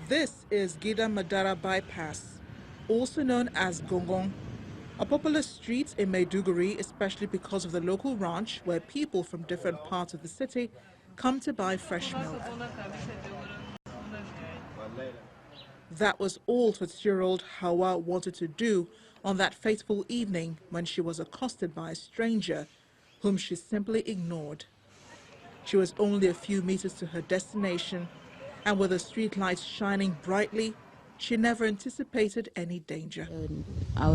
This is Gida Madara Bypass, also known as Gongong, a popular street in Maiduguri, especially because of the local ranch where people from different parts of the city come to buy fresh milk. That was all 22-year-old Hawa wanted to do on that fateful evening when she was accosted by a stranger whom she simply ignored. She was only a few meters to her destination, and with the street lights shining brightly, she never anticipated any danger. I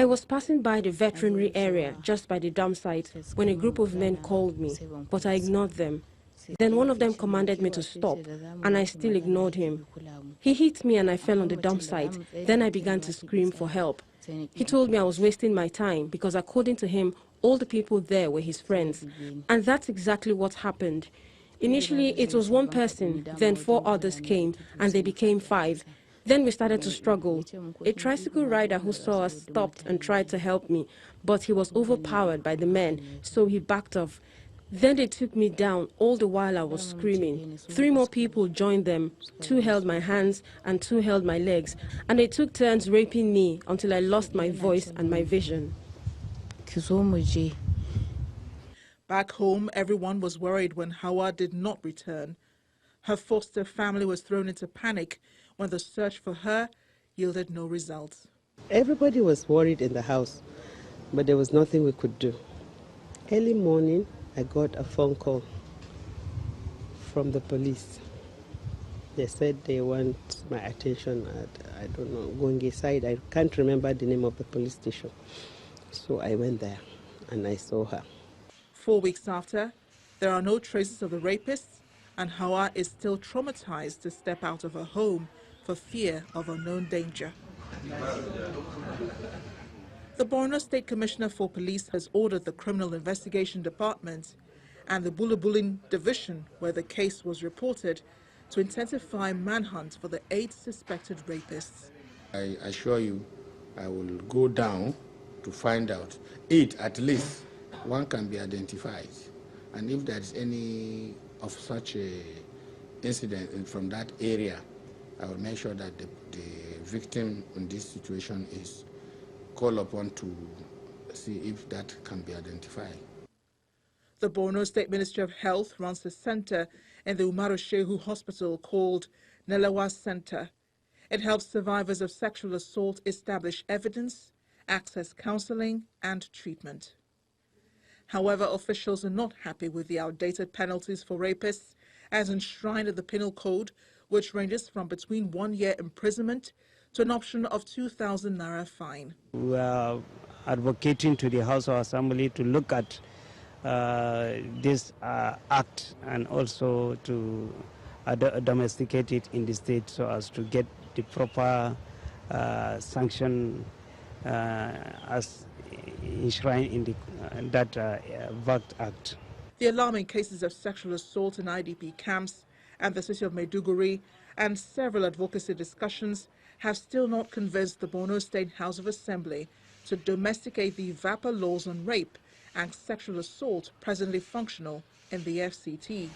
was passing by the veterinary area just by the dump site when a group of men called me, but I ignored them. Then one of them commanded me to stop, and I still ignored him. He hit me and I fell on the dump site. Then I began to scream for help. He told me I was wasting my time because according to him, all the people there were his friends. And that's exactly what happened. Initially, it was one person, then 4 others came, and they became 5. Then we started to struggle. A tricycle rider who saw us stopped and tried to help me, but he was overpowered by the men, so he backed off. Then they took me down all the while I was screaming. 3 more people joined them. 2 held my hands and 2 held my legs, and they took turns raping me until I lost my voice and my vision. Back home, everyone was worried when Hawa did not return. Her foster family was thrown into panic when the search for her yielded no results. Everybody was worried in the house, but there was nothing we could do. Early morning, I got a phone call from the police. They said they want my attention at, I don't know, Gongi side. I can't remember the name of the police station. So I went there and I saw her. 4 weeks after, there are no traces of the rapists, and Hawa is still traumatized to step out of her home for fear of unknown danger. The Borno State Commissioner for Police has ordered the Criminal Investigation Department and the Bulabulin Division, where the case was reported, to intensify manhunt for the 8 suspected rapists. I assure you, I will go down to find out 8 at least. One can be identified, and if there is any of such a incident from that area, I will make sure that the victim in this situation is called upon to see if that can be identified. The Borno State Ministry of Health runs a center in the Umaru Shehu Hospital called Nelawa Center. It helps survivors of sexual assault establish evidence, access counseling and treatment. However, officials are not happy with the outdated penalties for rapists as enshrined in the Penal Code, which ranges from between 1 year imprisonment to an option of 2,000 naira fine. We are advocating to the House of Assembly to look at this act and also to domesticate it in the state so as to get the proper sanction as enshrined in that VACT Act. The alarming cases of sexual assault in IDP camps and the city of Maiduguri and several advocacy discussions have still not convinced the Borno State House of Assembly to domesticate the VAPA laws on rape and sexual assault presently functional in the FCT.